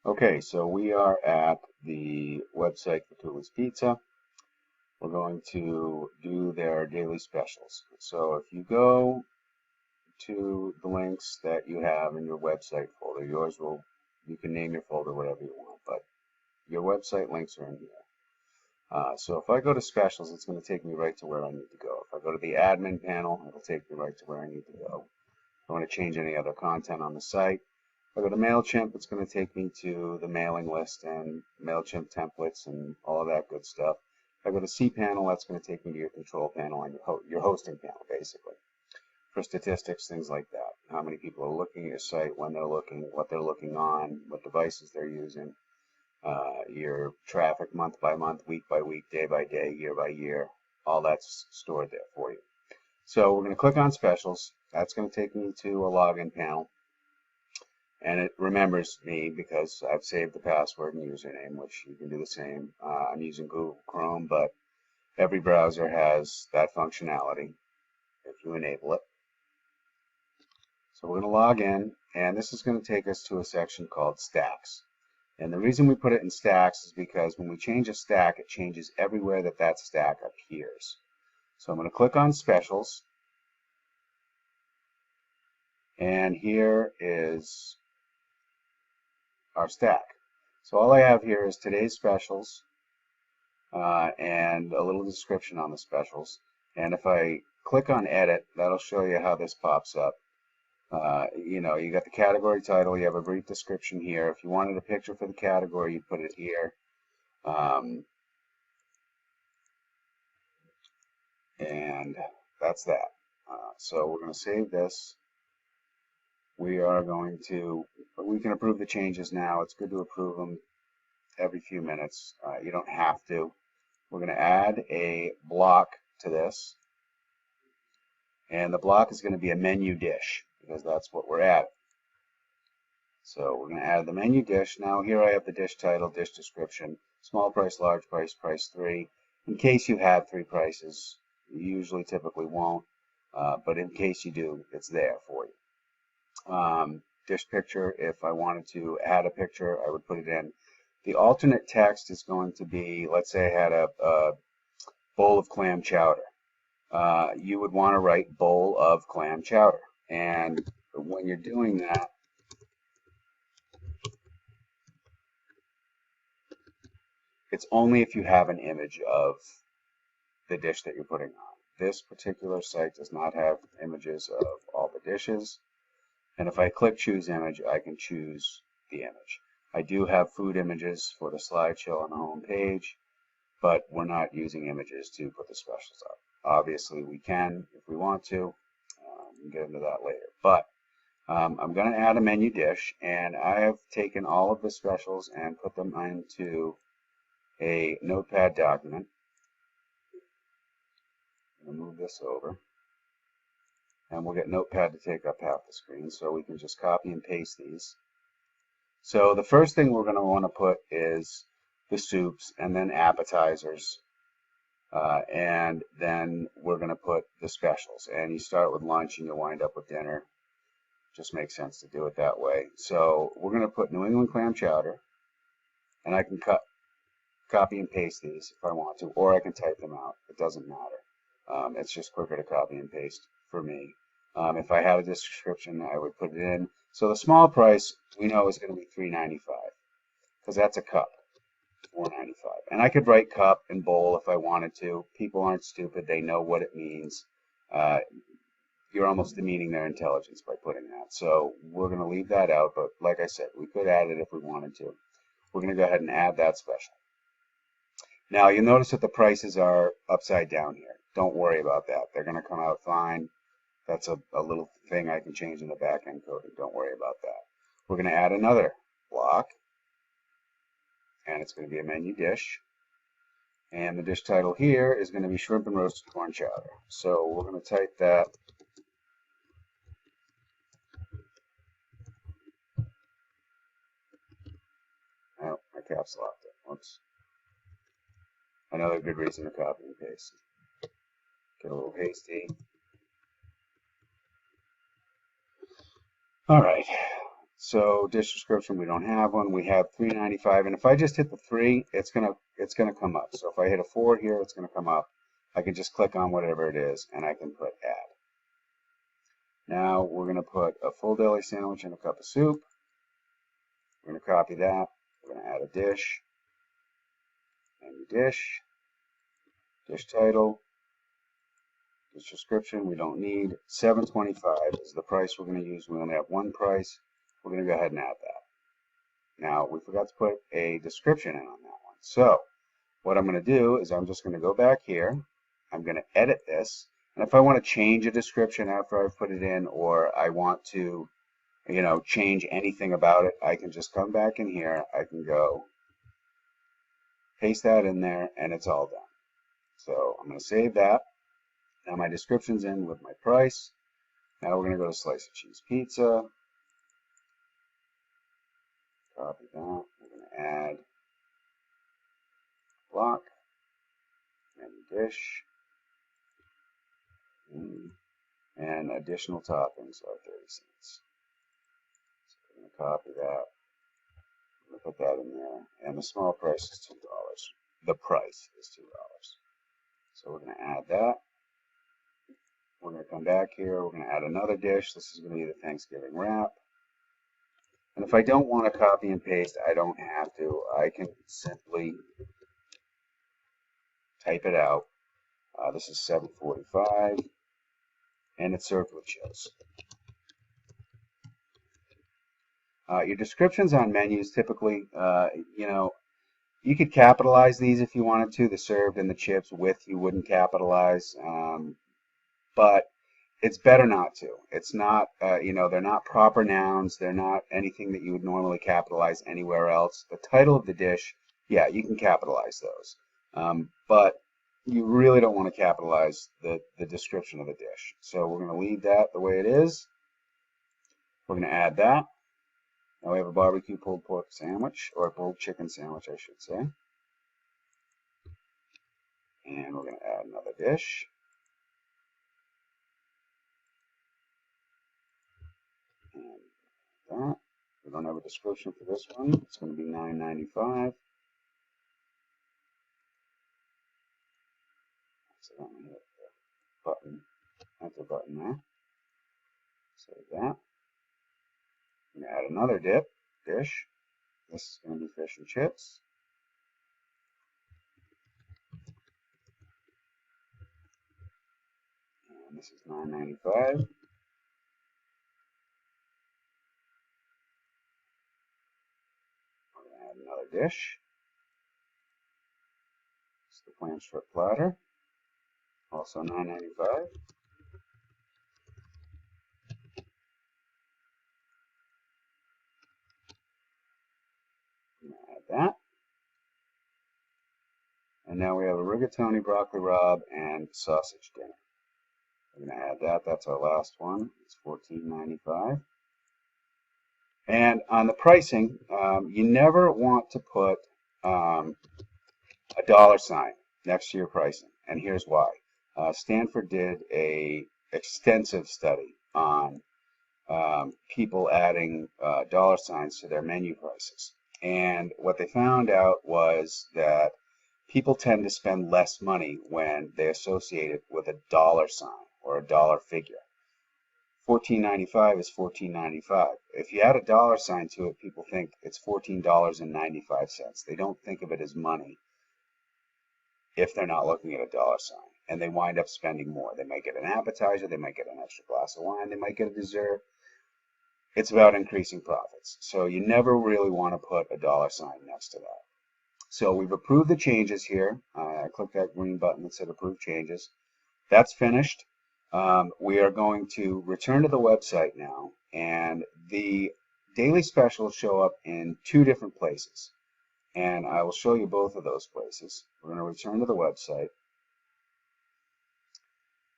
Okay, so we are at the website for Tulli's Pizza. We're going to do their daily specials. So if you go to the links that you have in your website folder, you can name your folder whatever you want, but your website links are in here. So if I go to specials, it's going to take me right to where I need to go. If I go to the admin panel, it'll take me right to where I need to go. If I want to change any other content on the site, if I go to MailChimp, it's going to take me to the mailing list and MailChimp templates and all of that good stuff. If I go to cPanel, that's going to take me to your control panel and your hosting panel, basically, for statistics, things like that. How many people are looking at your site, when they're looking, what they're looking on, what devices they're using, your traffic month by month, week by week, day by day, year by year. All that's stored there for you. So we're going to click on specials. That's going to take me to a login panel. And it remembers me because I've saved the password and username, which you can do the same. I'm using Google Chrome, but every browser has that functionality if you enable it. So we're going to log in, and this is going to take us to a section called Stacks. And the reason we put it in stacks is because when we change a stack, it changes everywhere that that stack appears. So I'm going to click on Specials, and here is our stack. So all I have here is today's specials and a little description on the specials. And if I click on Edit, that'll show you how this pops up. You got the category title, you have a brief description here. If you wanted a picture for the category, you put it here. And that's that. So we're going to save this. We can approve the changes now. It's good to approve them every few minutes. You don't have to. We're going to add a block to this. And the block is going to be a menu dish because that's what we're adding. So we're going to add the menu dish. Now here I have the dish title, dish description, small price, large price, price 3. In case you have 3 prices, you usually typically won't, but in case you do, it's there for you. Dish picture, if I wanted to add a picture, I would put it in. The alternate text is going to be, let's say I had a bowl of clam chowder. You would want to write bowl of clam chowder. And when you're doing that, it's only if you have an image of the dish that you're putting on. This particular site does not have images of all the dishes. And if I click choose image, I can choose the image. I do have food images for the slideshow on the home page, but we're not using images to put the specials up. Obviously, we can if we want to. We'll get into that later. But I'm going to add a menu dish, and I have taken all of the specials and put them into a notepad document. I'm going to move this over. And we'll get Notepad to take up half the screen, so we can just copy and paste these. So the first thing we're going to want to put is the soups, and then appetizers, and then we're going to put the specials. And you start with lunch and you wind up with dinner. Just makes sense to do it that way. So we're going to put New England clam chowder, and I can copy and paste these if I want to, or I can type them out. It doesn't matter. It's just quicker to copy and paste for me. If I had a description, I would put it in. So the small price we know is going to be $3.95 because that's a cup, $4.95. And I could write cup and bowl if I wanted to. People aren't stupid; they know what it means. You're almost demeaning their intelligence by putting that. So we're going to leave that out. But like I said, we could add it if we wanted to. We're going to go ahead and add that special. Now you'll notice that the prices are upside down here. Don't worry about that. They're going to come out fine. That's a little thing I can change in the back-end coding. Don't worry about that. We're going to add another block, and it's going to be a menu dish. And the dish title here is going to be shrimp and roasted corn chowder. So we're going to type that. Oh, I caps locked it. Whoops. Another good reason to copy and paste. Get a little hasty. All right, So dish description, we don't have one. We have 3.95, and if I just hit the 3, it's gonna come up. So if I hit a 4 here, it's gonna come up. I can just click on whatever it is, and I can put add. Now we're gonna put a full deli sandwich and a cup of soup. We're gonna copy that. We're gonna add a dish. Menu dish. Dish title. Dish description we don't need. $7.25 is the price we're gonna use. We only have one price. We're gonna go ahead and add that. Now, we forgot to put a description in on that one. So, what I'm going to do is I'm just going to go back here. I'm going to edit this. And if I want to change a description after I've put it in, or I want to, change anything about it, I can just come back in here. I can go paste that in there, and it's all done. So, I'm going to save that. Now, my description's in with my price. Now, we're going to go to slice of cheese pizza. Copy that. We're going to add block, menu dish, and additional toppings are 30 cents. So we're going to copy that. I'm going to put that in there. And the small price is $2. The price is $2. So we're going to add that. We're going to come back here. We're going to add another dish. This is going to be the Thanksgiving wrap. And if I don't want to copy and paste, I don't have to. I can simply type it out. This is $7.45, and it's served with chips. Your descriptions on menus typically, you could capitalize these if you wanted to. The served and the chips with you wouldn't capitalize, but it's better not to. It's not, they're not proper nouns. They're not anything that you would normally capitalize anywhere else. The title of the dish, yeah, you can capitalize those, but you really don't want to capitalize the description of the dish. So we're going to leave that the way it is. We're going to add that. Now we have a barbecue pulled pork sandwich, or a pulled chicken sandwich, I should say. And we're going to add another dish. And that. We don't have a description for this one. It's going to be $9.95. So I'm going to hit the button, enter button there. Save that. I'm going to add another dish. This is going to be fish and chips. And this is $9.95. We're going to add another dish. It's the clam strip platter. Also $9.95. Add that. And now we have a rigatoni, broccoli rabe, and sausage dinner. We're going to add that. That's our last one. It's $14.95. And on the pricing, you never want to put a dollar sign next to your pricing. And here's why. Stanford did a extensive study on people adding dollar signs to their menu prices. And what they found out was that people tend to spend less money when they associate it with a dollar sign or a dollar figure. $14.95 is $14.95. If you add a dollar sign to it, people think it's $14.95. They don't think of it as money if they're not looking at a dollar sign. And they wind up spending more. They might get an appetizer, they might get an extra glass of wine, they might get a dessert. It's about increasing profits. So you never really want to put a dollar sign next to that. So we've approved the changes here. I click that green button that said approve changes. That's finished. We are going to return to the website now, and the daily specials show up in two different places. And I will show you both of those places. We're going to return to the website.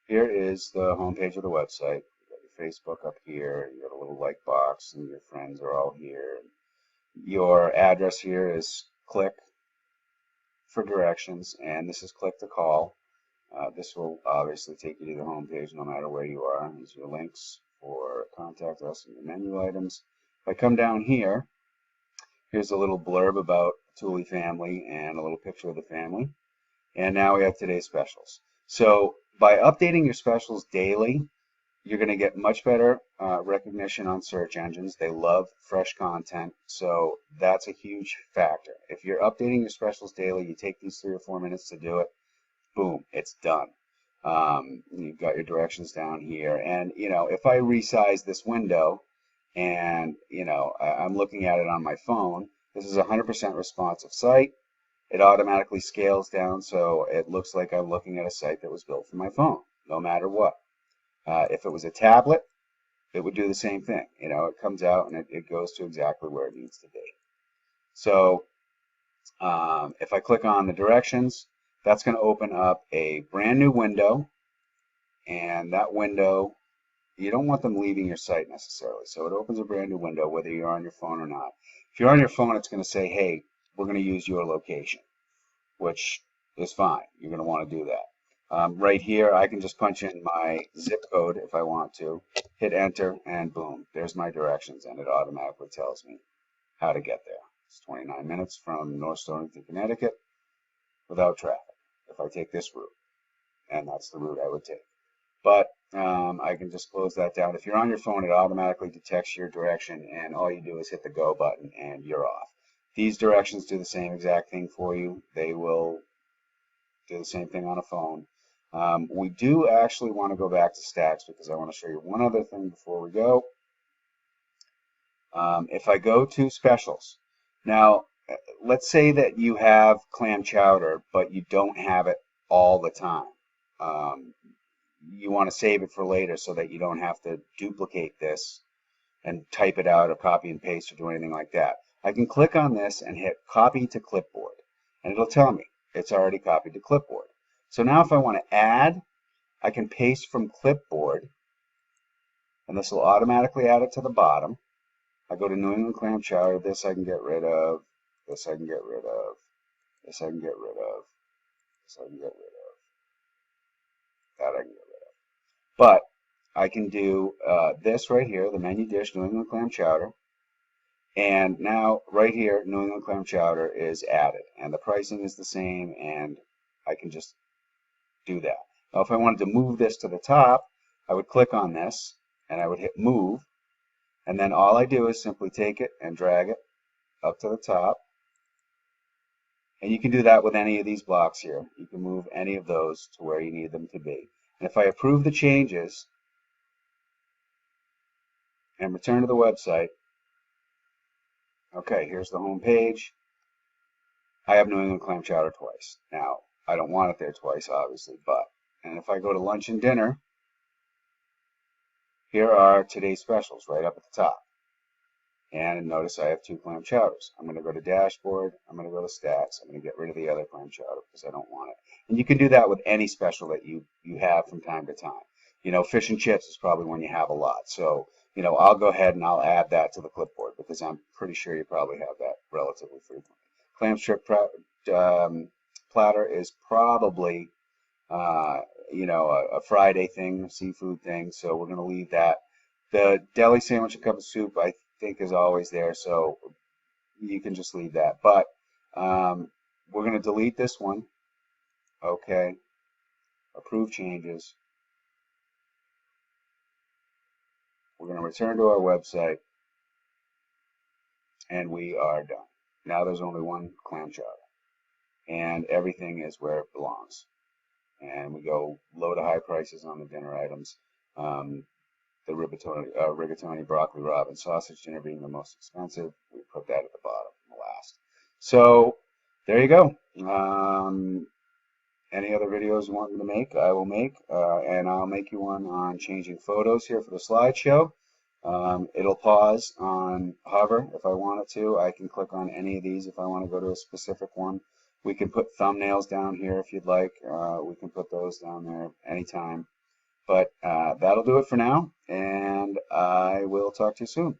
Here is the homepage of the website. Facebook up here, you got a little like box, and your friends are all here. Your address here is click for directions, and this is click to call. This will obviously take you to the home page no matter where you are. These are your links for contact us and your menu items. If I come down here, here's a little blurb about Tulli family and a little picture of the family. And now we have today's specials. So by updating your specials daily, you're going to get much better recognition on search engines. They love fresh content, so that's a huge factor. If you're updating your specials daily, you take these 3 or 4 minutes to do it, boom, it's done. You've got your directions down here, and if I resize this window, and I'm looking at it on my phone, this is a 100% responsive site. It automatically scales down, so it looks like I'm looking at a site that was built for my phone, no matter what. If it was a tablet, it would do the same thing. It comes out and it goes to exactly where it needs to be. So if I click on the directions, that's going to open up a brand new window, and that window, you don't want them leaving your site necessarily. So it opens a brand new window whether you're on your phone or not. If you're on your phone, it's going to say, hey, we're going to use your location, which is fine. You're going to want to do that. Right here, I can just punch in my zip code if I want to, hit enter, and boom, there's my directions, and it automatically tells me how to get there. It's 29 minutes from North Stonington, Connecticut, without traffic, if I take this route, and that's the route I would take. But I can just close that down. If you're on your phone, it automatically detects your direction, and all you do is hit the go button, and you're off. These directions do the same exact thing for you. They will do the same thing on a phone. We do actually want to go back to stacks because I want to show you one other thing before we go. If I go to specials, now let's say that you have clam chowder, but you don't have it all the time. You want to save it for later so that you don't have to duplicate this and type it out or copy and paste or do anything like that. I can click on this and hit copy to clipboard, and it'll tell me it's already copied to clipboard. So now if I want to add, I can paste from clipboard, and this will automatically add it to the bottom. I go to New England clam chowder. This I can get rid of. This I can get rid of. This I can get rid of. This I can get rid of. That I can get rid of. But I can do this right here, the menu dish, New England clam chowder. And now right here, New England clam chowder is added. And the pricing is the same, and I can just do that. Now if I wanted to move this to the top, I would click on this, and I would hit move. And then all I do is simply take it and drag it up to the top. And you can do that with any of these blocks here. You can move any of those to where you need them to be. And if I approve the changes and return to the website, okay, here's the home page. I have New England clam chowder twice. Now, I don't want it there twice, obviously, and if I go to lunch and dinner, here are today's specials right up at the top. And notice I have 2 clam chowders. I'm going to go to dashboard. I'm going to go to stats. I'm going to get rid of the other clam chowder because I don't want it. And you can do that with any special that you have from time to time. Fish and chips is probably one you have a lot. So, I'll go ahead and I'll add that to the clipboard because I'm pretty sure you probably have that relatively frequently. Clam strip platter is probably, a Friday thing, a seafood thing. So we're going to leave that. The deli sandwich and cup of soup, I think, is always there, so you can just leave that. But we're going to delete this one. Okay. Approve changes. We're going to return to our website, and we are done. Now there's only one clam chowder, and everything is where it belongs. And we go low to high prices on the dinner items. The rigatoni, broccoli rabe, and sausage dinner being the most expensive. We put that at the bottom, last. So there you go. Any other videos you want me to make, I will make, and I'll make you one on changing photos here for the slideshow. It'll pause on hover if I wanted to. I can click on any of these if I want to go to a specific one. We can put thumbnails down here if you'd like. We can put those down there anytime. But that'll do it for now, and I will talk to you soon.